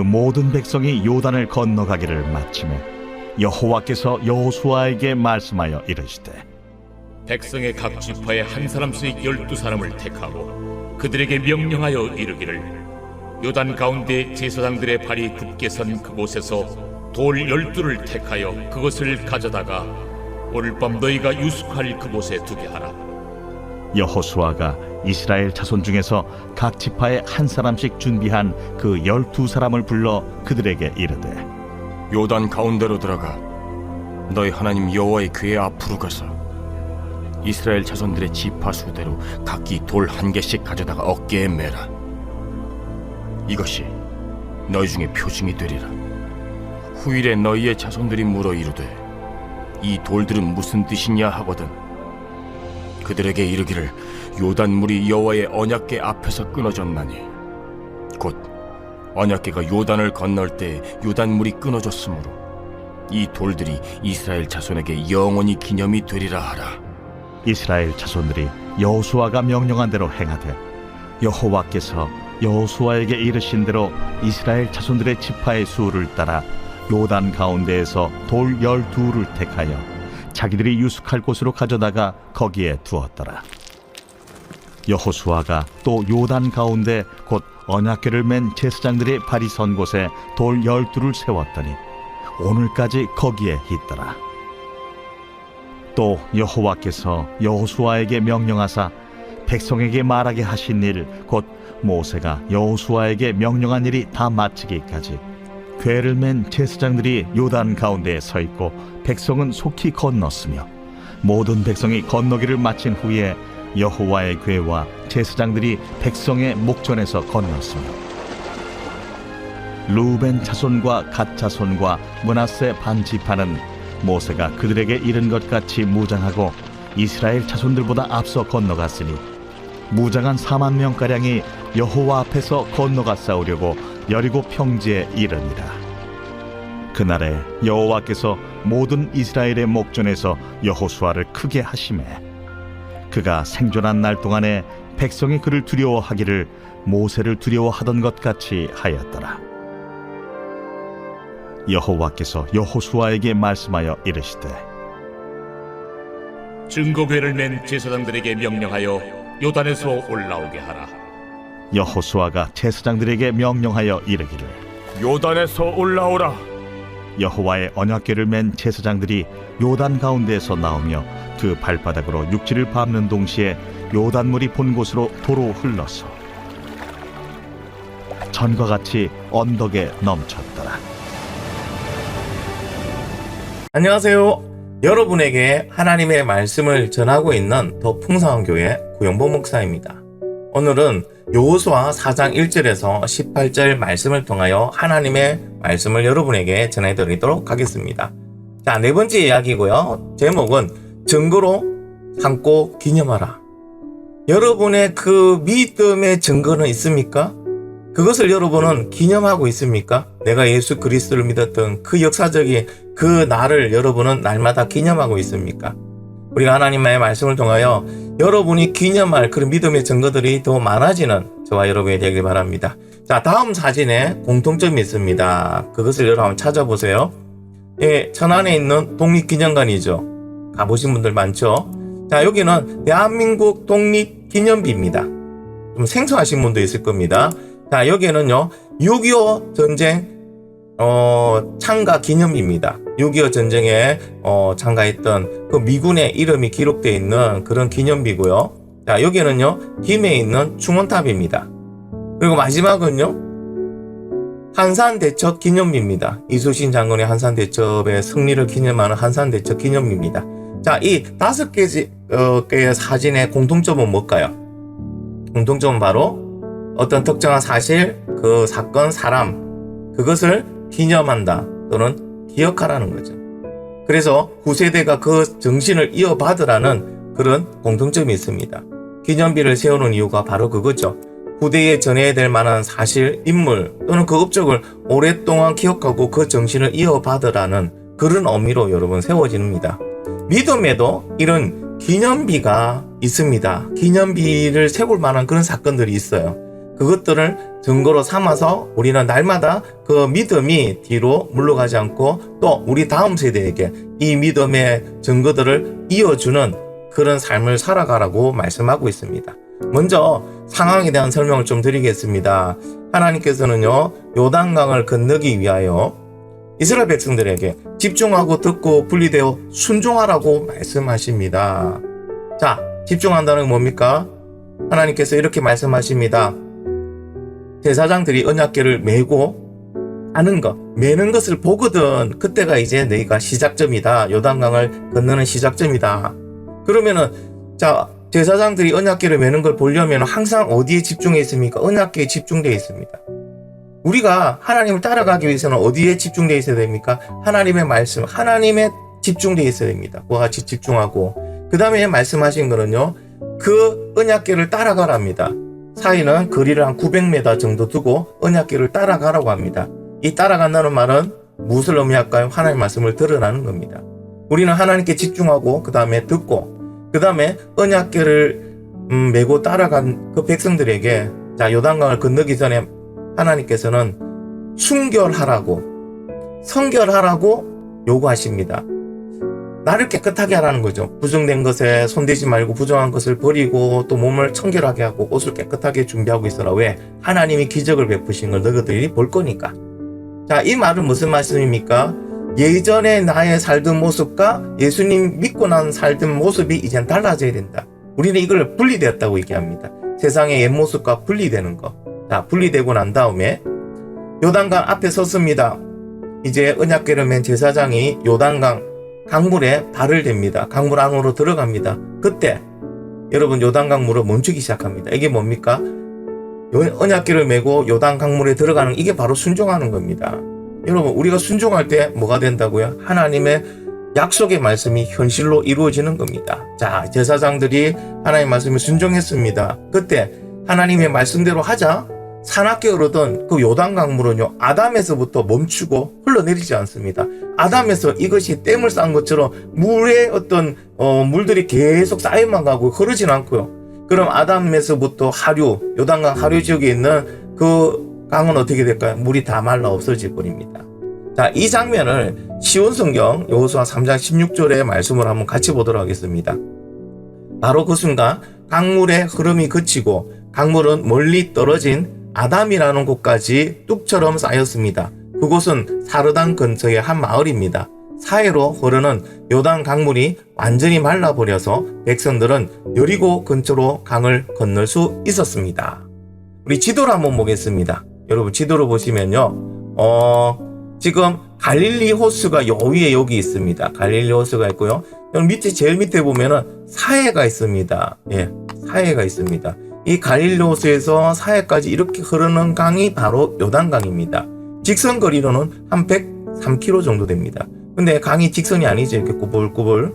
모든 백성이 요단을 건너가기를 마치매 여호와께서 여호수아에게 말씀하여 이르시되 백성의 각 지파에 한 사람씩 12사람을 택하고 그들에게 명령하여 이르기를 요단 가운데 제사장들의 발이 굳게 선 그곳에서 돌 12를 택하여 그것을 가져다가 오늘 밤 너희가 유숙할 그곳에 두게 하라. 여호수아가 이스라엘 자손 중에서 각 지파에 한 사람씩 준비한 그 12사람을 불러 그들에게 이르되 요단 가운데로 들어가 너희 하나님 여호와의 궤 앞으로 가서 이스라엘 자손들의 지파 수대로 각기 돌 1개씩 가져다가 어깨에 매라. 이것이 너희 중에 표징이 되리라. 후일에 너희의 자손들이 물어 이르되 이 돌들은 무슨 뜻이냐 하거든 그들에게 이르기를 요단물이 여호와의 언약궤 앞에서 끊어졌나니 곧 언약궤가 요단을 건널 때 요단물이 끊어졌으므로 이 돌들이 이스라엘 자손에게 영원히 기념이 되리라 하라. 이스라엘 자손들이 여호수아가 명령한 대로 행하되 여호와께서 여호수아에게 이르신 대로 이스라엘 자손들의 지파의 수를 따라 요단 가운데에서 돌 12를 택하여 자기들이 유숙할 곳으로 가져다가 거기에 두었더라. 여호수아가 또 요단 가운데 곧 언약궤를 맨 제사장들의 발이 선 곳에 돌 12를 세웠더니 오늘까지 거기에 있더라. 또 여호와께서 여호수아에게 명령하사 백성에게 말하게 하신 일 곧 모세가 여호수아에게 명령한 일이 다 마치기까지 궤를 맨 제사장들이 요단 가운데에 서 있고 백성은 속히 건넜으며 모든 백성이 건너기를 마친 후에 여호와의 궤와 제사장들이 백성의 목전에서 건넜으며 루벤 자손과 갓 자손과 므낫세 반 지파는 모세가 그들에게 이른 것 같이 무장하고 이스라엘 자손들보다 앞서 건너갔으니 무장한 4만 명가량이 여호와 앞에서 건너가 싸우려고 여리고 평지에 이르니라. 그날에 여호와께서 모든 이스라엘의 목전에서 여호수아를 크게 하시매 그가 생존한 날 동안에 백성이 그를 두려워하기를 모세를 두려워하던 것 같이 하였더라. 여호와께서 여호수아에게 말씀하여 이르시되 증거궤를 맨 제사장들에게 명령하여 요단에서 올라오게 하라. 여호수아가 제사장들에게 명령하여 이르기를 요단에서 올라오라. 여호와의 언약궤를 맨 제사장들이 요단 가운데에서 나오며 그 발바닥으로 육지를 밟는 동시에 요단물이 본 곳으로 도로 흘러서 전과 같이 언덕에 넘쳤더라. 안녕하세요. 여러분에게 하나님의 말씀을 전하고 있는 더 풍성한 교회 구영보 목사입니다. 오늘은 여호수아 4장 1절에서 18절 말씀을 통하여 하나님의 말씀을 여러분에게 전해드리도록 하겠습니다. 자, 네 번째 이야기고요. 제목은 증거로 삼고 기념하라. 여러분의 그 믿음의 증거는 있습니까? 그것을 여러분은 기념하고 있습니까? 내가 예수 그리스도를 믿었던 그 역사적인 그 날을 여러분은 날마다 기념하고 있습니까? 우리가 하나님의 말씀을 통하여 여러분이 기념할 그런 믿음의 증거들이 더 많아지는 저와 여러분이 되길 바랍니다. 자, 다음 사진에 공통점이 있습니다. 그것을 여러분 한번 찾아보세요. 예, 천안에 있는 독립기념관이죠. 가보신 분들 많죠? 자, 여기는 대한민국 독립기념비입니다. 좀 생소하신 분도 있을 겁니다. 자, 여기는요 6.25 전쟁 참가 기념비입니다. 6.25 전쟁에 참가했던 그 미군의 이름이 기록되어 있는 그런 기념비고요. 자, 여기는요 김해에 있는 충원탑입니다. 그리고 마지막은요 한산대첩 기념비입니다. 이순신 장군의 한산대첩의 승리를 기념하는 한산대첩 기념비입니다. 자, 이 5개의 사진의 공통점은 뭘까요? 공통점은 바로 어떤 특정한 사실, 그 사건, 사람, 그것을 기념한다 또는 기억하라는 거죠. 그래서 후세대가 그 정신을 이어받으라는 그런 공통점이 있습니다. 기념비를 세우는 이유가 바로 그거죠. 후대에 전해야 될 만한 사실, 인물 또는 그 업적을 오랫동안 기억하고 그 정신을 이어받으라는 그런 의미로 여러분 세워집니다. 믿음에도 이런 기념비가 있습니다. 기념비를 세울 만한 그런 사건들이 있어요. 그것들을 증거로 삼아서 우리는 날마다 그 믿음이 뒤로 물러가지 않고 또 우리 다음 세대에게 이 믿음의 증거들을 이어주는 그런 삶을 살아가라고 말씀하고 있습니다. 먼저 상황에 대한 설명을 좀 드리겠습니다. 하나님께서는요, 요단강을 건너기 위하여 이스라엘 백성들에게 집중하고 듣고 분리되어 순종하라고 말씀하십니다. 자, 집중한다는 건 뭡니까? 하나님께서 이렇게 말씀하십니다. 제사장들이 언약궤를 메고 가는 것, 메는 것을 보거든 그때가 이제 너희가 시작점이다. 요단강을 건너는 시작점이다. 그러면은 자, 제사장들이 언약궤를 메는 걸 보려면 항상 어디에 집중해 있습니까? 언약궤에 집중되어 있습니다. 우리가 하나님을 따라가기 위해서는 어디에 집중되어 있어야 됩니까? 하나님의 말씀, 하나님에 집중되어 있어야 됩니다. 그와 같이 집중하고 그 다음에 말씀하신 거는요, 그 언약궤를 따라가랍니다. 사이는 거리를 한 900m 정도 두고 언약궤를 따라가라고 합니다. 이 따라간다는 말은 무엇을 의미할까요? 하나님의 말씀을 들으라는 겁니다. 우리는 하나님께 집중하고 그 다음에 듣고 그 다음에 언약궤를 메고 따라간 그 백성들에게 자, 요단강을 건너기 전에 하나님께서는 순결하라고, 성결하라고 요구하십니다. 나를 깨끗하게 하라는 거죠. 부정된 것에 손대지 말고 부정한 것을 버리고 또 몸을 청결하게 하고 옷을 깨끗하게 준비하고 있어라. 왜? 하나님이 기적을 베푸신 걸 너희들이 볼 거니까. 자, 이 말은 무슨 말씀입니까? 예전에 나의 살던 모습과 예수님 믿고 난 살던 모습이 이젠 달라져야 된다. 우리는 이걸 분리되었다고 얘기합니다. 세상의 옛 모습과 분리되는 거. 자, 분리되고 난 다음에 요단강 앞에 섰습니다. 이제 언약궤를 맨 제사장이 요단강 강물에 발을 댑니다. 강물 안으로 들어갑니다. 그때 여러분 요단강 물을 멈추기 시작합니다. 이게 뭡니까? 언약궤를 메고 요단 강물에 들어가는 이게 바로 순종하는 겁니다. 여러분 우리가 순종할 때 뭐가 된다고요? 하나님의 약속의 말씀이 현실로 이루어지는 겁니다. 자, 제사장들이 하나님의 말씀에 순종했습니다. 그때 하나님의 말씀대로 하자 산악계 흐르던 그 요단강 물은요, 아담에서부터 멈추고 흘러내리지 않습니다. 아담에서 이것이 댐을 쌓은 것처럼 물의 어떤 물들이 계속 쌓여만 가고 흐르진 않고요. 그럼 아담에서부터 하류, 요단강 하류 지역에 있는 그 강은 어떻게 될까요? 물이 다 말라 없어질 뿐입니다. 자, 이 장면을 시온성경 여호수아 3장 16절의 말씀을 한번 같이 보도록 하겠습니다. 바로 그 순간 강물의 흐름이 그치고 강물은 멀리 떨어진 아담이라는 곳까지 뚝처럼 쌓였습니다. 그곳은 사르단 근처의 한 마을입니다. 사해로 흐르는 요단 강물이 완전히 말라버려서 백성들은 여리고 근처로 강을 건널 수 있었습니다. 우리 지도를 한번 보겠습니다. 여러분 지도를 보시면요, 지금 갈릴리 호수가 요 위에 여기 있습니다. 갈릴리 호수가 있고요. 여기 밑에 제일 밑에 보면은 사해가 있습니다. 예, 사해가 있습니다. 이 갈릴리 호수에서 사해까지 이렇게 흐르는 강이 바로 요단강입니다. 직선 거리로는 한 103km 정도 됩니다. 근데 강이 직선이 아니죠. 이렇게 구불구불,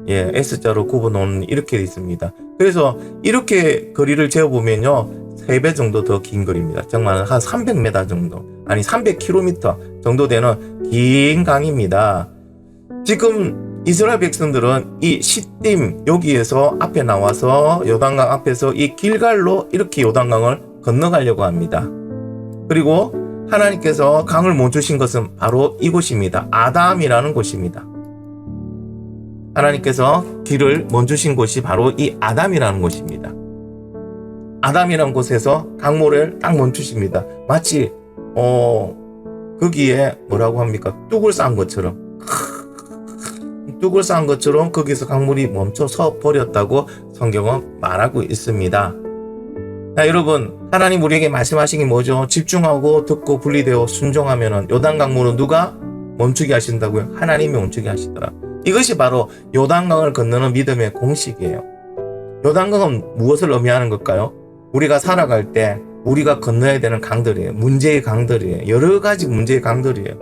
예, S자로 굽어놓은 이렇게 있습니다. 그래서 이렇게 거리를 재어보면요, 3배 정도 더 긴 거리입니다. 정말 한 300m 정도, 아니 300km 정도 되는 긴 강입니다. 지금 이스라엘 백성들은 이 시딤 여기에서 앞에 나와서 요단강 앞에서 이 길갈로 이렇게 요단강을 건너가려고 합니다. 그리고 하나님께서 강을 멈추신 것은 바로 이곳입니다. 아담이라는 곳입니다. 하나님께서 길을 멈추신 곳이 바로 이 아담이라는 곳입니다. 아담이라는 곳에서 강물을 딱 멈추십니다. 마치 거기에 뭐라고 합니까? 뚝을 쌓은 것처럼, 뚝을 쌓은 것처럼 거기서 강물이 멈춰서 버렸다고 성경은 말하고 있습니다. 자, 여러분, 하나님 우리에게 말씀하신 게 뭐죠? 집중하고 듣고 분리되어 순종하면은 요단 강물은 누가 멈추게 하신다고요? 하나님이 멈추게 하시더라. 이것이 바로 요단강을 건너는 믿음의 공식이에요. 요단강은 무엇을 의미하는 걸까요? 우리가 살아갈 때 우리가 건너야 되는 강들이에요. 문제의 강들이에요. 여러 가지 문제의 강들이에요.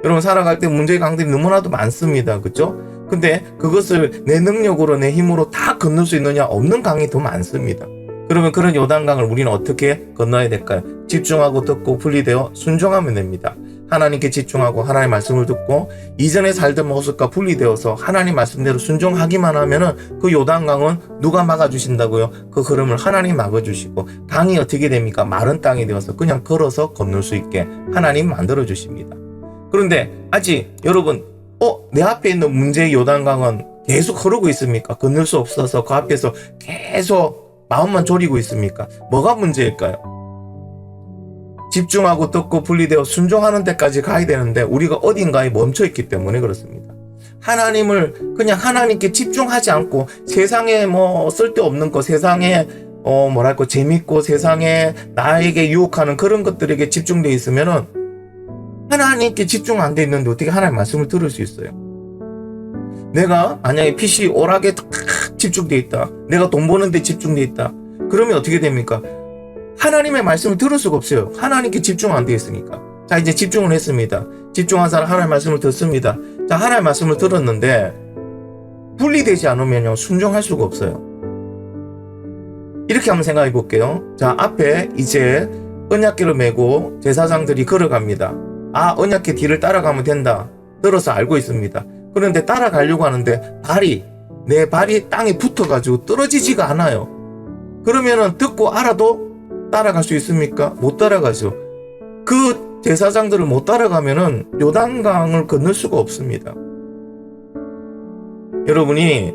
여러분 살아갈 때 문제의 강들이 너무나도 많습니다. 그렇죠? 근데 그것을 내 능력으로 내 힘으로 다 건널 수 있느냐? 없는 강이 더 많습니다. 그러면 그런 요단강을 우리는 어떻게 건너야 될까요? 집중하고 듣고 분리되어 순종하면 됩니다. 하나님께 집중하고 하나님의 말씀을 듣고 이전에 살던 모습과 분리되어서 하나님 말씀대로 순종하기만 하면은 그 요단강은 누가 막아주신다고요? 그 흐름을 하나님 막아주시고 강이 어떻게 됩니까? 마른 땅이 되어서 그냥 걸어서 건널 수 있게 하나님 만들어주십니다. 그런데 아직 여러분 내 앞에 있는 문제의 요단강은 계속 흐르고 있습니까? 건널 수 없어서 그 앞에서 계속 마음만 졸이고 있습니까? 뭐가 문제일까요? 집중하고 듣고 분리되어 순종하는 데까지 가야 되는데 우리가 어딘가에 멈춰있기 때문에 그렇습니다. 하나님을 그냥 하나님께 집중하지 않고 세상에 뭐 쓸데없는 거, 세상에 뭐랄까 재밌고 세상에 나에게 유혹하는 그런 것들에게 집중되어 있으면은 하나님께 집중 안 돼 있는데 어떻게 하나님의 말씀을 들을 수 있어요? 내가 만약에 PC 오락에 딱 집중되어 있다. 내가 돈 버는데 집중되어 있다. 그러면 어떻게 됩니까? 하나님의 말씀을 들을 수가 없어요. 하나님께 집중 안 되어 있으니까. 자, 이제 집중을 했습니다. 집중한 사람 하나님의 말씀을 듣습니다. 자, 하나님의 말씀을 들었는데 분리되지 않으면요 순종할 수가 없어요. 이렇게 한번 생각해 볼게요. 자, 앞에 이제 언약궤를 메고 제사장들이 걸어갑니다. 언약궤 뒤를 따라가면 된다. 들어서 알고 있습니다. 그런데 따라가려고 하는데 내 발이 땅에 붙어가지고 떨어지지가 않아요. 그러면은 듣고 알아도 따라갈 수 있습니까? 못 따라가죠. 그 제사장들을 못 따라가면은 요단강을 건널 수가 없습니다. 여러분이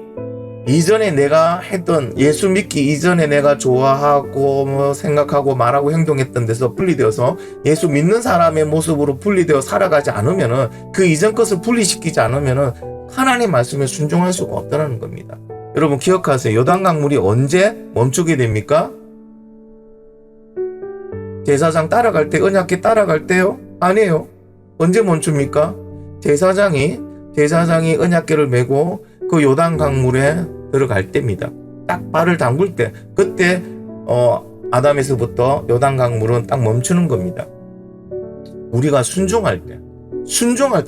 이전에 내가 했던 예수 믿기 이전에 내가 좋아하고 뭐 생각하고 말하고 행동했던 데서 분리되어서 예수 믿는 사람의 모습으로 분리되어 살아가지 않으면은 그 이전 것을 분리시키지 않으면은 하나님 말씀에 순종할 수가 없다는 겁니다. 여러분 기억하세요. 요단강 물이 언제 멈추게 됩니까? 제사장 따라갈 때, 언약궤 따라갈 때요? 아니에요. 언제 멈춥니까? 제사장이 언약궤를 메고 그 요단강 물에 들어갈 때입니다. 딱 발을 담글 때, 그때 아담에서부터 요단강 물은 딱 멈추는 겁니다. 우리가 순종할 때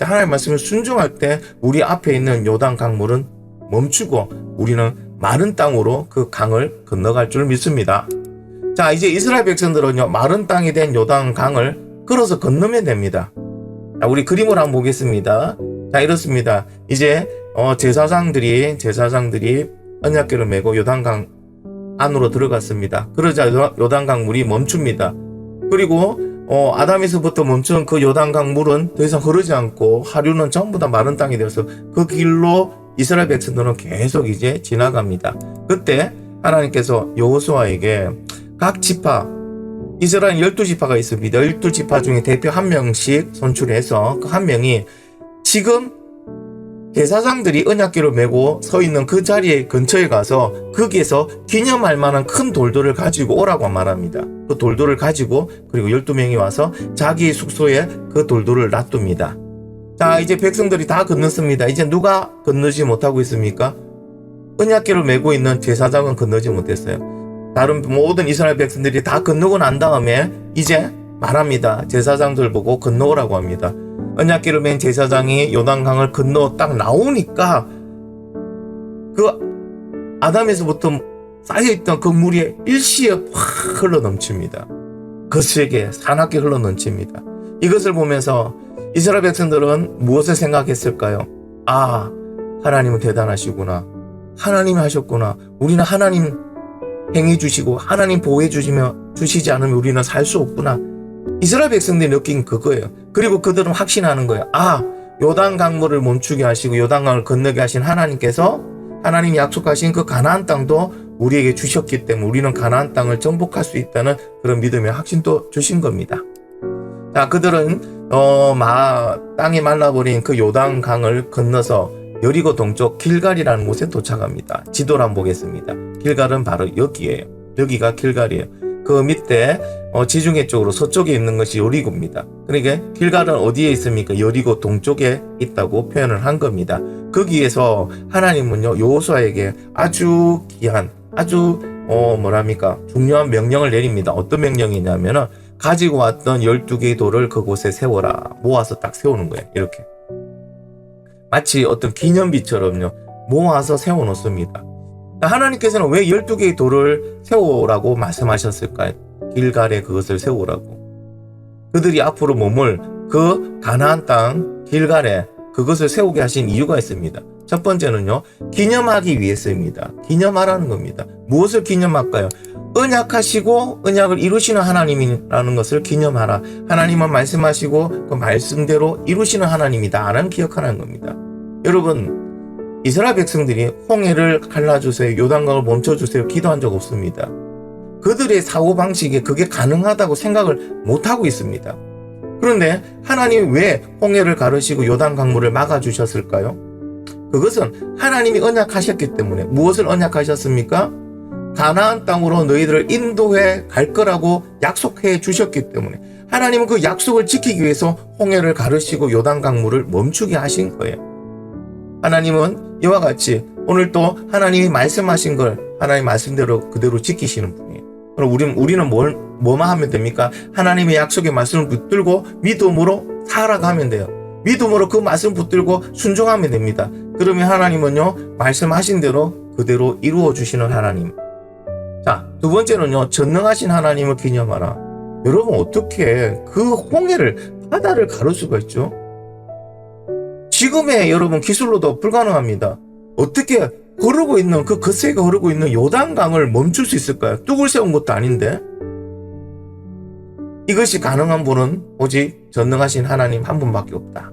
하나님의 말씀을 순종할 때 우리 앞에 있는 요단강 물은 멈추고 우리는 마른 땅으로 그 강을 건너갈 줄 믿습니다. 자, 이제 이스라엘 백성들은요 마른 땅이 된 요단강을 걸어서 건너면 됩니다. 자, 우리 그림을 한번 보겠습니다. 자, 이렇습니다. 이제 제사장들이 언약궤를 메고 요단강 안으로 들어갔습니다. 그러자 요단강 물이 멈춥니다. 그리고 아담에서부터 멈춘 그 요단강 물은 더 이상 흐르지 않고 하류는 전부 다 마른 땅이 되어서 그 길로 이스라엘 백성들은 계속 이제 지나갑니다. 그때 하나님께서 여호수아에게 각 지파, 이스라엘 12지파가 있습니다. 12지파 중에 대표 한 명씩 선출해서 그 한 명이 지금 제사장들이 언약궤를 메고 서 있는 그 자리에 근처에 가서 거기에서 기념할 만한 큰 돌들을 가지고 오라고 말합니다. 그 돌들을 가지고 그리고 12명이 와서 자기 숙소에 그 돌들을 놔둡니다. 자, 이제 백성들이 다 건넜습니다. 이제 누가 건너지 못하고 있습니까? 언약궤를 메고 있는 제사장은 건너지 못했어요. 다른 모든 이스라엘 백성들이 다 건너고 난 다음에 이제 말합니다. 제사장들 보고 건너오라고 합니다. 언약궤를 맨 제사장이 요단강을 건너 딱 나오니까 그 아담에서부터 쌓여있던 그 물이 일시에 확 흘러넘칩니다. 거세게 사납게 흘러넘칩니다. 이것을 보면서 이스라엘 백성들은 무엇을 생각했을까요? 하나님은 대단하시구나. 하나님이 하셨구나. 우리는 하나님 행해 주시고 하나님 보호해 주시지 않으면 우리는 살 수 없구나. 이스라엘 백성들이 느낀 그거예요. 그리고 그들은 확신하는 거예요. 요단 강물을 멈추게 하시고 요단강을 건너게 하신 하나님께서 하나님이 약속하신 그 가나안 땅도 우리에게 주셨기 때문에 우리는 가나안 땅을 정복할 수 있다는 그런 믿음의 확신도 주신 겁니다. 자, 그들은 땅이 말라버린 그 요단강을 건너서 여리고 동쪽 길갈이라는 곳에 도착합니다. 지도를 한번 보겠습니다. 길갈은 바로 여기예요. 여기가 길갈이에요. 그 밑에 지중해 쪽으로 서쪽에 있는 것이 여리고입니다. 그러니까 길갈은 어디에 있습니까? 여리고 동쪽에 있다고 표현을 한 겁니다. 거기에서 하나님은요 여호수아에게 아주 귀한 아주 중요한 명령을 내립니다. 어떤 명령이냐면은 가지고 왔던 12개의 돌을 그곳에 세워라. 모아서 딱 세우는 거예요. 이렇게 마치 어떤 기념비처럼요 모아서 세워놓습니다. 하나님께서는 왜 12개의 돌을 세우라고 말씀하셨을까요? 길갈에 그것을 세우라고. 그들이 앞으로 몸을 그 가나안 땅 길갈에 그것을 세우게 하신 이유가 있습니다. 첫 번째는요, 기념하기 위해서입니다. 기념하라는 겁니다. 무엇을 기념할까요? 언약하시고 언약을 이루시는 하나님이라는 것을 기념하라. 하나님은 말씀하시고 그 말씀대로 이루시는 하나님이다라는 기억하라는 겁니다. 여러분, 이스라엘 백성들이 홍해를 갈라주세요, 요단강을 멈춰주세요 기도한 적 없습니다. 그들의 사고방식에 그게 가능하다고 생각을 못하고 있습니다. 그런데 하나님이 왜 홍해를 가르시고 요단 강물을 막아주셨을까요? 그것은 하나님이 언약하셨기 때문에. 무엇을 언약하셨습니까? 가나안 땅으로 너희들을 인도해 갈 거라고 약속해 주셨기 때문에 하나님은 그 약속을 지키기 위해서 홍해를 가르시고 요단 강물을 멈추게 하신 거예요. 하나님은 이와 같이 오늘 또 하나님이 말씀하신 걸 하나님 말씀대로 그대로 지키시는 분이에요. 그럼 우리는 뭐만 하면 됩니까? 하나님의 약속의 말씀을 붙들고 믿음으로 살아가면 돼요. 믿음으로 그 말씀 붙들고 순종하면 됩니다. 그러면 하나님은요, 말씀하신 대로 그대로 이루어 주시는 하나님. 자, 두 번째는요, 전능하신 하나님을 기념하라. 여러분, 어떻게 그 홍해를, 바다를 가를 수가 있죠? 지금의 여러분 기술로도 불가능합니다. 어떻게 흐르고 있는 그 거세게 흐르고 있는 요단강을 멈출 수 있을까요? 뚝을 세운 것도 아닌데. 이것이 가능한 분은 오직 전능하신 하나님 한 분밖에 없다.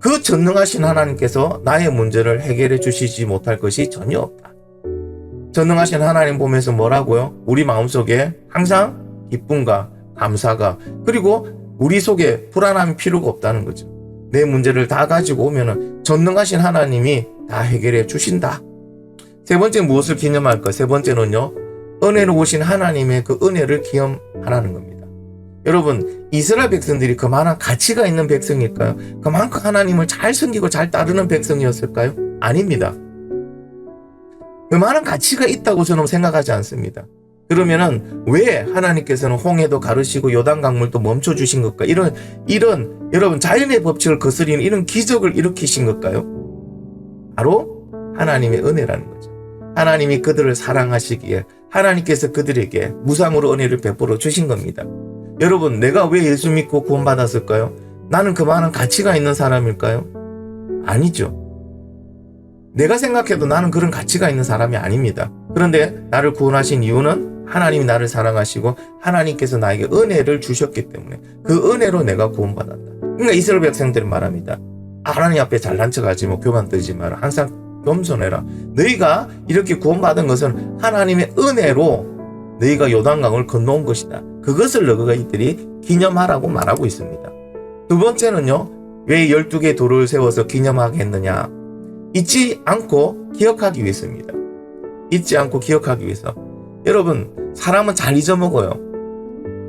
그 전능하신 하나님께서 나의 문제를 해결해 주시지 못할 것이 전혀 없다. 전능하신 하나님 보면서 뭐라고요? 우리 마음속에 항상 기쁨과 감사가, 그리고 우리 속에 불안함이 필요가 없다는 거죠. 내 문제를 다 가지고 오면은 전능하신 하나님이 다 해결해 주신다. 세 번째 무엇을 기념할까? 세 번째는요, 은혜로 오신 하나님의 그 은혜를 기념하라는 겁니다. 여러분, 이스라엘 백성들이 그만한 가치가 있는 백성일까요? 그만큼 하나님을 잘 섬기고 잘 따르는 백성이었을까요? 아닙니다. 그만한 가치가 있다고 저는 생각하지 않습니다. 그러면은 왜 하나님께서는 홍해도 가르시고 요단 강물도 멈춰 주신 것까? 이런 여러분 자연의 법칙을 거스리는 이런 기적을 일으키신 걸까요? 바로 하나님의 은혜라는 거죠. 하나님이 그들을 사랑하시기에 하나님께서 그들에게 무상으로 은혜를 베풀어 주신 겁니다. 여러분, 내가 왜 예수 믿고 구원받았을까요? 나는 그만한 가치가 있는 사람일까요? 아니죠. 내가 생각해도 나는 그런 가치가 있는 사람이 아닙니다. 그런데 나를 구원하신 이유는 하나님이 나를 사랑하시고 하나님께서 나에게 은혜를 주셨기 때문에 그 은혜로 내가 구원받았다. 그러니까 이스라엘 백성들은 말합니다. 하나님 앞에 잘난 척하지 뭐 교만 떨지 마라. 항상 겸손해라. 너희가 이렇게 구원받은 것은 하나님의 은혜로 너희가 요단강을 건너온 것이다. 그것을 너희들이 기념하라고 말하고 있습니다. 두 번째는요, 왜 12개의 돌을 세워서 기념하게 했느냐? 잊지 않고 기억하기 위해서입니다. 잊지 않고 기억하기 위해서. 여러분, 사람은 잘 잊어먹어요.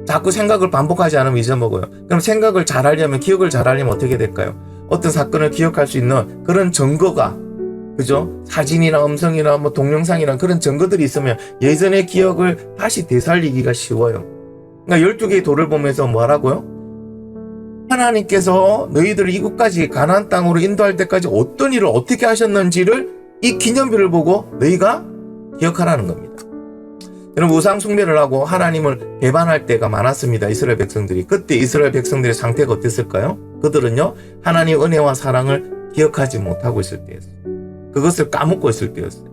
자꾸 생각을 반복하지 않으면 잊어먹어요. 그럼 생각을 잘 하려면, 기억을 잘 하려면 어떻게 될까요? 어떤 사건을 기억할 수 있는 그런 증거가, 그죠? 사진이나 음성이나 뭐 동영상이나 그런 증거들이 있으면 예전의 기억을 다시 되살리기가 쉬워요. 그러니까 12개의 돌을 보면서 뭐라고요? 하나님께서 너희들을 이곳까지 가나안 땅으로 인도할 때까지 어떤 일을 어떻게 하셨는지를 이 기념비를 보고 너희가 기억하라는 겁니다. 여러분, 우상 숭배를 하고 하나님을 배반할 때가 많았습니다. 이스라엘 백성들이. 그때 이스라엘 백성들의 상태가 어땠을까요? 그들은요, 하나님의 은혜와 사랑을 기억하지 못하고 있을 때였어요. 그것을 까먹고 있을 때였어요.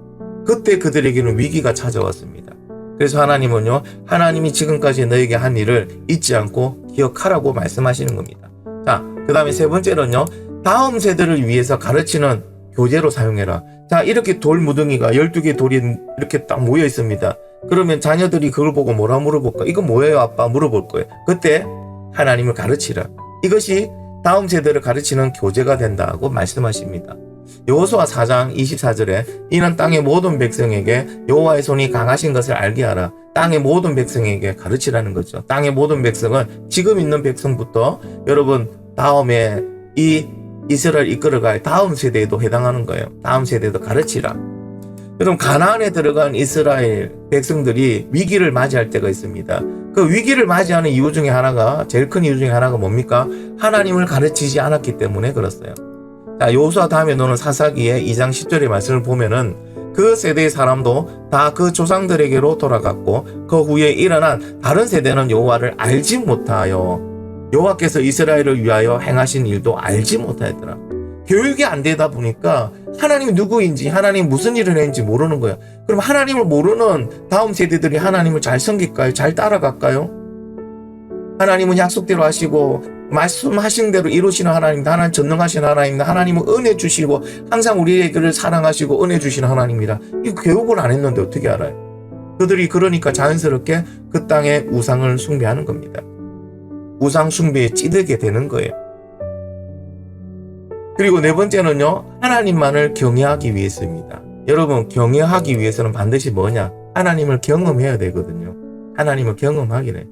그때 그들에게는 위기가 찾아왔습니다. 그래서 하나님은요, 하나님이 지금까지 너에게 한 일을 잊지 않고 기억하라고 말씀하시는 겁니다. 자, 그 다음에 세 번째는요, 다음 세대를 위해서 가르치는 교재로 사용해라. 자, 이렇게 돌 무덩이가 12개 돌이 이렇게 딱 모여 있습니다. 그러면 자녀들이 그걸 보고 뭐라 물어볼까? 이거 뭐예요, 아빠? 물어볼 거예요. 그때 하나님을 가르치라. 이것이 다음 세대를 가르치는 교재가 된다고 말씀하십니다. 여호수아 4장 24절에 이는 땅의 모든 백성에게 여호와의 손이 강하신 것을 알게 하라. 땅의 모든 백성에게 가르치라는 거죠. 땅의 모든 백성은 지금 있는 백성부터 여러분 다음에 이 이스라엘 이끌어갈 다음 세대에도 해당하는 거예요. 다음 세대도 가르치라. 여러분, 가나안에 들어간 이스라엘 백성들이 위기를 맞이할 때가 있습니다. 그 위기를 맞이하는 이유 중에 하나가, 제일 큰 이유 중에 하나가 뭡니까? 하나님을 가르치지 않았기 때문에 그렇어요. 자, 여호수아 다음에 너는 사사기의 2장 10절의 말씀을 보면은 그 세대의 사람도 다 그 조상들에게로 돌아갔고 그 후에 일어난 다른 세대는 여호와를 알지 못하여 여호와께서 이스라엘을 위하여 행하신 일도 알지 못하더라. 교육이 안 되다 보니까 하나님이 누구인지, 하나님 무슨 일을 했는지 모르는 거야. 그럼 하나님을 모르는 다음 세대들이 하나님을 잘 섬길까요? 잘 따라갈까요? 하나님은 약속대로 하시고 말씀하신 대로 이루시는 하나님입니다. 하나님 전능하신 하나님입니다. 하나님은 은혜 주시고 항상 우리에게를 사랑하시고 은혜 주시는 하나님입니다. 이 교육을 안 했는데 어떻게 알아요? 그들이 그러니까 자연스럽게 그 땅에 우상을 숭배하는 겁니다. 우상 숭배에 찌들게 되는 거예요. 그리고 네 번째는요, 하나님만을 경외하기 위해서입니다. 여러분, 경외하기 위해서는 반드시 뭐냐? 하나님을 경험해야 되거든요. 하나님을 경험하기래.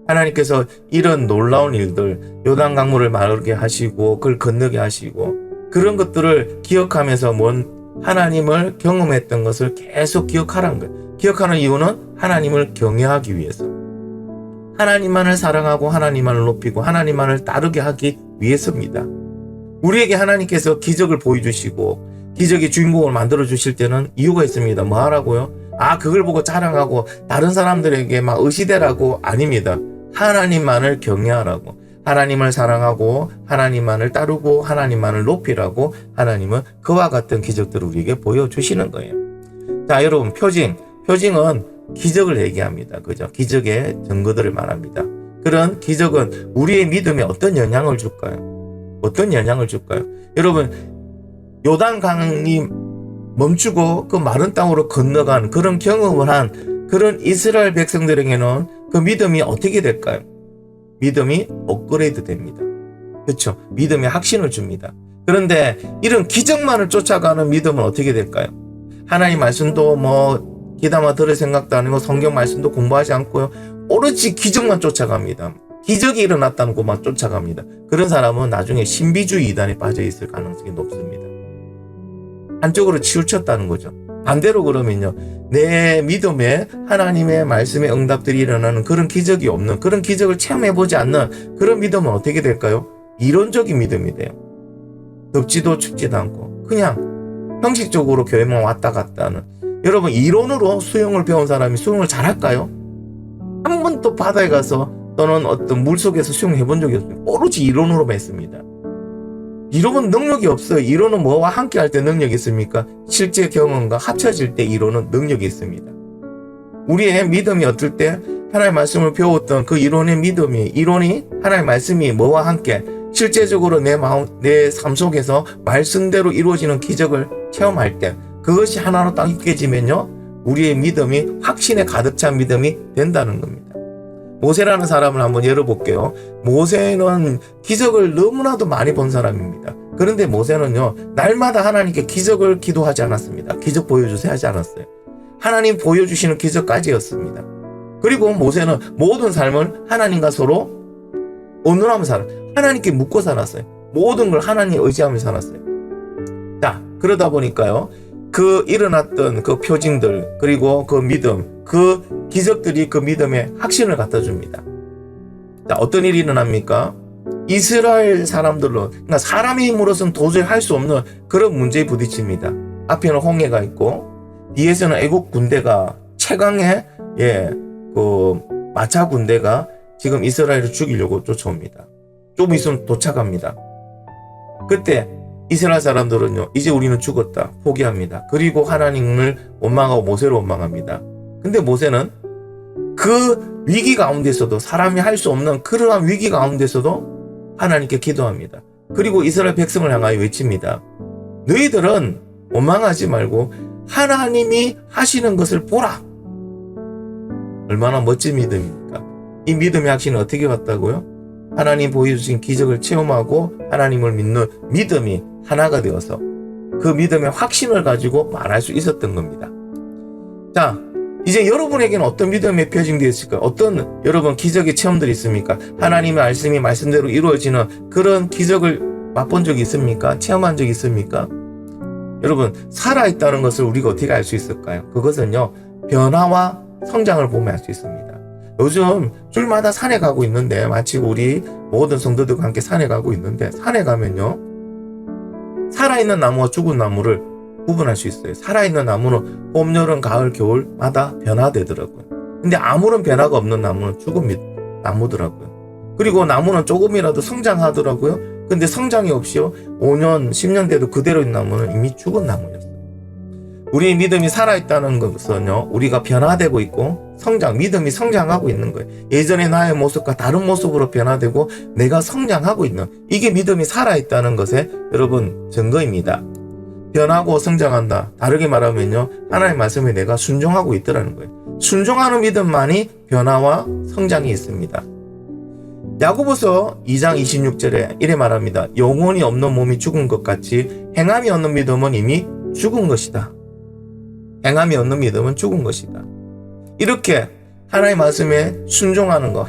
하나님께서 이런 놀라운 일들, 요단 강물을 마르게 하시고 그걸 건너게 하시고 그런 것들을 기억하면서 하나님을 경험했던 것을 계속 기억하라는 거예요. 기억하는 이유는 하나님을 경외하기 위해서. 하나님만을 사랑하고 하나님만을 높이고 하나님만을 따르게 하기 위해서입니다. 우리에게 하나님께서 기적을 보여주시고 기적의 주인공을 만들어 주실 때는 이유가 있습니다. 뭐 하라고요? 그걸 보고 자랑하고 다른 사람들에게 막 의시되라고 아닙니다. 하나님만을 경외하라고, 하나님을 사랑하고 하나님만을 따르고 하나님만을 높이라고 하나님은 그와 같은 기적들을 우리에게 보여주시는 거예요. 자, 여러분, 표징은 기적을 얘기합니다. 그죠? 기적의 증거들을 말합니다. 그런 기적은 우리의 믿음에 어떤 영향을 줄까요? 어떤 영향을 줄까요? 여러분, 요단강이 멈추고 그 마른 땅으로 건너간 그런 경험을 한 그런 이스라엘 백성들에게는 그 믿음이 어떻게 될까요? 믿음이 업그레이드 됩니다. 그렇죠? 믿음의 확신을 줍니다. 그런데 이런 기적만을 쫓아가는 믿음은 어떻게 될까요? 하나님 말씀도 귀담아 들을 생각도 아니고 성경 말씀도 공부하지 않고요. 오로지 기적만 쫓아갑니다. 기적이 일어났다는 것만 쫓아갑니다. 그런 사람은 나중에 신비주의 이단에 빠져 있을 가능성이 높습니다. 한쪽으로 치우쳤다는 거죠. 반대로 그러면요, 내 믿음에 하나님의 말씀의 응답들이 일어나는 그런 기적이 없는, 그런 기적을 체험해보지 않는 그런 믿음은 어떻게 될까요? 이론적인 믿음이 돼요. 덥지도 춥지도 않고 그냥 형식적으로 교회만 왔다 갔다 하는. 여러분, 이론으로 수영을 배운 사람이 수영을 잘할까요? 한 번도 바다에 가서 또는 어떤 물속에서 수영해 본 적이 없어요. 오로지 이론으로만 했습니다. 이론은 능력이 없어요. 이론은 뭐와 함께 할 때 능력이 있습니까? 실제 경험과 합쳐질 때 이론은 능력이 있습니다. 우리의 믿음이 어떨 때 하나님의 말씀을 배웠던 그 이론이 하나님의 말씀이 뭐와 함께 실제적으로 내 삶 속에서 말씀대로 이루어지는 기적을 체험할 때 그것이 하나로 딱 깨지면요, 우리의 믿음이 확신에 가득 찬 믿음이 된다는 겁니다. 모세라는 사람을 한번 열어볼게요. 모세는 기적을 너무나도 많이 본 사람입니다. 그런데 모세는요, 날마다 하나님께 기적을 기도하지 않았습니다. 기적 보여주세요 하지 않았어요. 하나님 보여주시는 기적까지였습니다. 그리고 모세는 모든 삶을 하나님과 서로 온누하며 하나님께 묻고 살았어요. 모든 걸 하나님 의지하며 살았어요. 자, 그러다 보니까요, 그 일어났던 그 표징들, 그리고 그 믿음, 그 기적들이 그 믿음에 확신을 갖다 줍니다. 자, 어떤 일이 일어납니까? 이스라엘 사람들로, 그러니까 사람의 힘으로서는 도저히 할 수 없는 그런 문제에 부딪힙니다. 앞에는 홍해가 있고, 뒤에서는 애국 군대가, 최강의, 그 마차 군대가 지금 이스라엘을 죽이려고 쫓아옵니다. 좀 있으면 도착합니다. 그때 이스라엘 사람들은요, 이제 우리는 죽었다, 포기합니다. 그리고 하나님을 원망하고 모세를 원망합니다. 근데 모세는 그 위기 가운데서도, 사람이 할 수 없는 그러한 위기 가운데서도 하나님께 기도합니다. 그리고 이스라엘 백성을 향하여 외칩니다. 너희들은 원망하지 말고 하나님이 하시는 것을 보라. 얼마나 멋진 믿음입니까? 이 믿음의 확신은 어떻게 왔다고요? 하나님 보여주신 기적을 체험하고 하나님을 믿는 믿음이 하나가 되어서 그 믿음의 확신을 가지고 말할 수 있었던 겁니다. 자, 이제 여러분에게는 어떤 믿음의 표징되어 있을까요? 어떤 여러분 기적의 체험들이 있습니까? 하나님의 말씀이 말씀대로 이루어지는 그런 기적을 맛본 적이 있습니까? 체험한 적이 있습니까? 여러분, 살아있다는 것을 우리가 어떻게 알 수 있을까요? 그것은요, 변화와 성장을 보면 알 수 있습니다. 요즘 줄마다 산에 가고 있는데, 마치 우리 모든 성도들과 함께 산에 가고 있는데, 산에 가면요, 살아있는 나무와 죽은 나무를 구분할 수 있어요. 살아있는 나무는 봄, 여름, 가을, 겨울마다 변화되더라고요. 근데 아무런 변화가 없는 나무는 죽은 나무더라고요. 그리고 나무는 조금이라도 성장하더라고요. 근데 성장이 없이요 5년 10년 돼도 그대로 있는 나무는 이미 죽은 나무였어요. 우리의 믿음이 살아있다는 것은요 우리가 변화되고 있고 믿음이 성장하고 있는 거예요. 예전의 나의 모습과 다른 모습으로 변화되고 내가 성장하고 있는, 이게 믿음이 살아있다는 것의 여러분 증거입니다. 변하고 성장한다. 다르게 말하면요 하나님의 말씀에 내가 순종하고 있더라는 거예요. 순종하는 믿음만이 변화와 성장이 있습니다. 야고보서 2장 26절에 이래 말합니다. 영혼이 없는 몸이 죽은 것 같이 행함이 없는 믿음은 이미 죽은 것이다. 행함이 없는 믿음은 죽은 것이다. 이렇게 하나님의 말씀에 순종하는 것,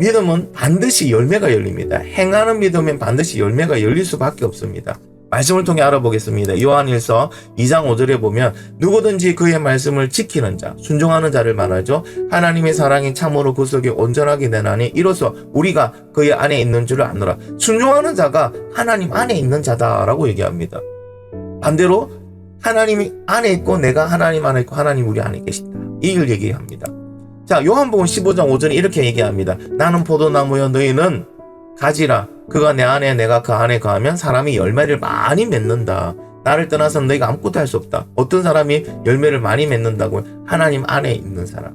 믿음은 반드시 열매가 열립니다. 행하는 믿음엔 반드시 열매가 열릴 수밖에 없습니다. 말씀을 통해 알아보겠습니다. 요한일서 2장 5절에 보면 누구든지 그의 말씀을 지키는 자, 순종하는 자를 말하죠. 하나님의 사랑이 참으로 그 속에 온전하게 되나니 이로써 우리가 그의 안에 있는 줄을 아노라. 순종하는 자가 하나님 안에 있는 자다라고 얘기합니다. 반대로 하나님이 안에 있고 내가 하나님 안에 있고 하나님 우리 안에 계신다. 이걸 얘기합니다. 자, 요한복음 15장 5절에 이렇게 얘기합니다. 나는 포도나무여 너희는 가지라. 그가 내 안에 내가 그 안에 거하면 사람이 열매를 많이 맺는다. 나를 떠나서는 너희가 아무것도 할 수 없다. 어떤 사람이 열매를 많이 맺는다고? 하나님 안에 있는 사람.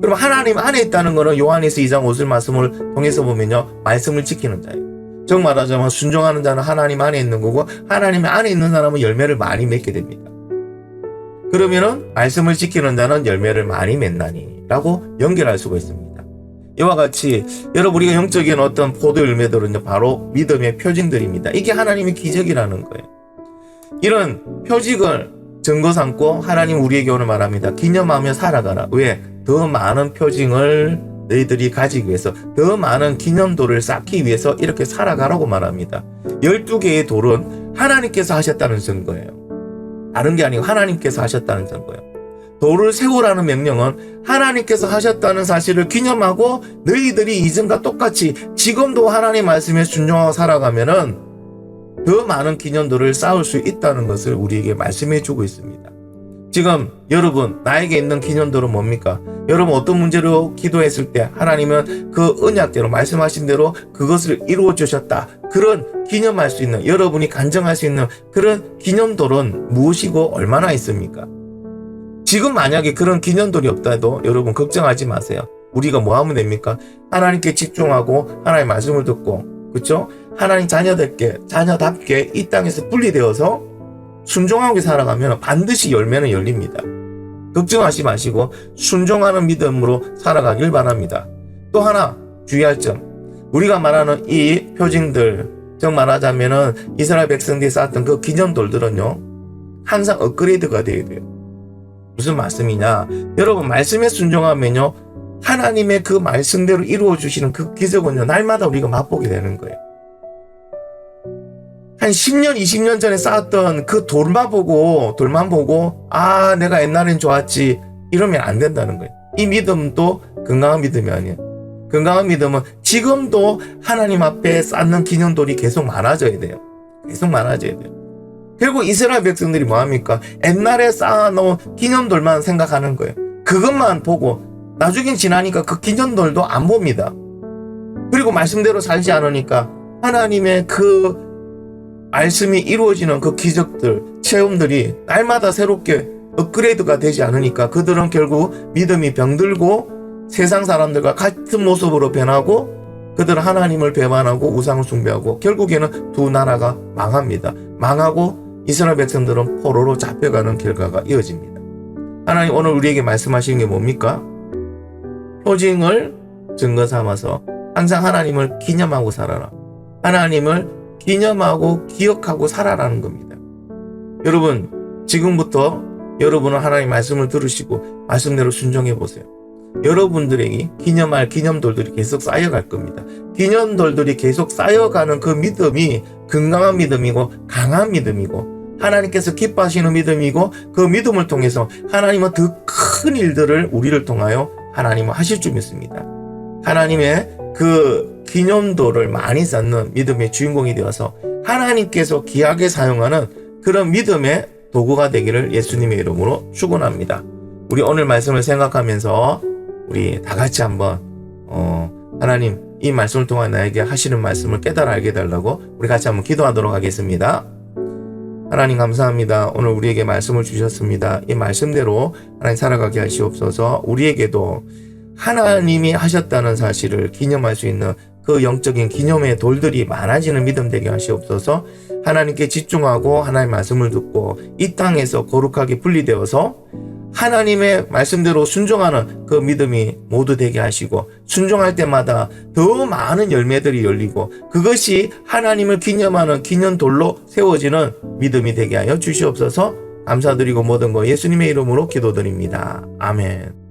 그럼 하나님 안에 있다는 것은 요한에서 2장 5절 말씀을 통해서 보면요 말씀을 지키는 자예요. 즉 말하자면 순종하는 자는 하나님 안에 있는 거고 하나님 안에 있는 사람은 열매를 많이 맺게 됩니다. 그러면은 말씀을 지키는 자는 열매를 많이 맺나니 라고 연결할 수가 있습니다. 이와 같이 여러분 우리가 영적인 어떤 포도 열매들은요 바로 믿음의 표징들입니다. 이게 하나님의 기적이라는 거예요. 이런 표징을 증거 삼고 하나님 우리에게 오늘 말합니다. 기념하며 살아가라. 왜? 더 많은 표징을 너희들이 가지기 위해서, 더 많은 기념돌을 쌓기 위해서 이렇게 살아가라고 말합니다. 12개의 돌은 하나님께서 하셨다는 증거예요. 다른 게 아니고 하나님께서 하셨다는 증거예요. 돌을 세우라는 명령은 하나님께서 하셨다는 사실을 기념하고 너희들이 이전과 똑같이 지금도 하나님의 말씀에 순종하고 살아가면은 더 많은 기념돌을 쌓을 수 있다는 것을 우리에게 말씀해 주고 있습니다. 지금 여러분 나에게 있는 기념돌은 뭡니까? 여러분 어떤 문제로 기도했을 때 하나님은 그 언약대로 말씀하신 대로 그것을 이루어 주셨다. 그런 기념할 수 있는, 여러분이 간증할 수 있는 그런 기념돌은 무엇이고 얼마나 있습니까? 지금 만약에 그런 기념돌이 없다 해도 여러분 걱정하지 마세요. 우리가 뭐 하면 됩니까? 하나님께 집중하고 하나님의 말씀을 듣고, 그렇죠? 하나님 자녀답게 이 땅에서 분리되어서 순종하게 살아가면 반드시 열매는 열립니다. 걱정하지 마시고 순종하는 믿음으로 살아가길 바랍니다. 또 하나 주의할 점, 우리가 말하는 이 표징들, 즉 말하자면은 이스라엘 백성들이 쌓았던 그 기념돌들은요 항상 업그레이드가 돼야 돼요. 무슨 말씀이냐? 여러분 말씀에 순종하면요 하나님의 그 말씀대로 이루어 주시는 그 기적은요 날마다 우리가 맛보게 되는 거예요. 한 10년 20년 전에 쌓았던 그 돌만 보고 아 내가 옛날엔 좋았지 이러면 안 된다는 거예요. 이 믿음도 건강한 믿음이 아니에요. 건강한 믿음은 지금도 하나님 앞에 쌓는 기념돌이 계속 많아져야 돼요. 계속 많아져야 돼요. 결국 이스라엘 백성들이 뭐합니까? 옛날에 쌓아놓은 기념돌만 생각하는 거예요. 그것만 보고 나중에 지나니까 그 기념돌도 안 봅니다. 그리고 말씀대로 살지 않으니까 하나님의 그 말씀이 이루어지는 그 기적들, 체험들이 날마다 새롭게 업그레이드가 되지 않으니까 그들은 결국 믿음이 병들고 세상 사람들과 같은 모습으로 변하고 그들은 하나님을 배반하고 우상을 숭배하고 결국에는 두 나라가 망합니다. 망하고 이스라엘 백성들은 포로로 잡혀가는 결과가 이어집니다. 하나님 오늘 우리에게 말씀하시는 게 뭡니까? 표징을 증거 삼아서 항상 하나님을 기념하고 살아라. 하나님을 기념하고 기억하고 살아라는 겁니다. 여러분 지금부터 여러분은 하나님의 말씀을 들으시고 말씀대로 순종해 보세요. 여러분들에게 기념할 기념돌들이 계속 쌓여갈 겁니다. 기념돌들이 계속 쌓여가는 그 믿음이 건강한 믿음이고 강한 믿음이고 하나님께서 기뻐하시는 믿음이고 그 믿음을 통해서 하나님은 더 큰 일들을 우리를 통하여 하나님은 하실 줄 믿습니다. 하나님의 그 기념돌을 많이 쌓는 믿음의 주인공이 되어서 하나님께서 귀하게 사용하는 그런 믿음의 도구가 되기를 예수님의 이름으로 축원합니다. 우리 오늘 말씀을 생각하면서 우리 다 같이 한번 하나님 이 말씀을 통해 나에게 하시는 말씀을 깨달아 알게 해달라고 우리 같이 한번 기도하도록 하겠습니다. 하나님 감사합니다. 오늘 우리에게 말씀을 주셨습니다. 이 말씀대로 하나님 살아가게 하시옵소서. 우리에게도 하나님이 하셨다는 사실을 기념할 수 있는 그 영적인 기념의 돌들이 많아지는 믿음 되게 하시옵소서. 하나님께 집중하고 하나님의 말씀을 듣고 이 땅에서 거룩하게 분리되어서 하나님의 말씀대로 순종하는 그 믿음이 모두 되게 하시고, 순종할 때마다 더 많은 열매들이 열리고 그것이 하나님을 기념하는 기념돌로 세워지는 믿음이 되게 하여 주시옵소서. 감사드리고 모든 거 예수님의 이름으로 기도드립니다. 아멘.